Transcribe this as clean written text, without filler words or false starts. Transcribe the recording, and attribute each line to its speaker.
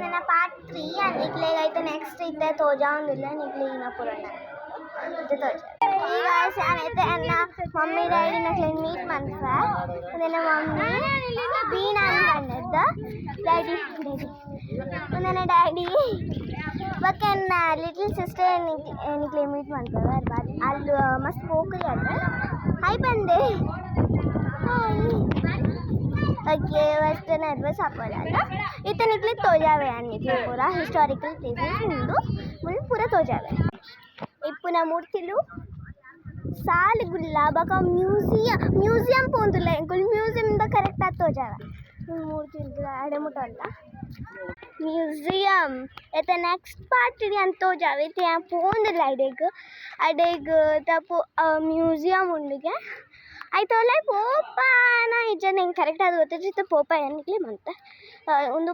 Speaker 1: ಇದನ್ನ ಪಾರ್ಟ್ 3 निकले అయితే నెక్స్ట్ అయితే तो जाऊंदिಲ್ಲ निकले ना पुराना ಇದು तो ಈಗ ಶಾನೈತೆ ಅನ್ನ ಮಮ್ಮಿ ಡ್ಯಾಡಿ ನಕ್ಲೆ ಮೀಟ್ ಮಾಡ್ತಾ ಅದನ್ನ ಮಮ್ಮಿ ಬೀನಾ ಅನ್ನದ ಡ್ಯಾಡಿ ನನ್ನ ಡ್ಯಾಡಿ ಬಕನ್ನ ಲಿಟಲ್ ಸಿಸ್ಟರ್ ನಿಕ್ಲೆ ಮೀಟ್ ಮಾಡ್ತಾರೆ ಬಾರಿ ಅಲ್ಲಿ ಮಸ್ತ್ ಹೋಗ್ರಿ ಅದ ಹಾಯ್ ಬಂದೆ ओके फस्ट नर्वस आपल्याला इथे निघले तो जावे आणि निघले पूरा हिस्टॉरिकल प्लेसेस ముందు पूरा तो जावे पुन्हा मूर्तिलू साल गुलाबा का म्यूजियम पोंतुला इंकुल म्यूजियम द करेक्ट तो जावे मूर्ति आडे मुटल्ला म्यूजियम इथे नेक्स्ट पार्ट अंतो जावे ते पोंदला अडेग तपो म्यूजियम उंडगे आयतो पोप ना इजन करेक्ट ಅದು ಗೊತ್ತಿತ್ತು ಪೋಪ ಏನಿಕ್ಲಿ ಮಂತ ಒಂದು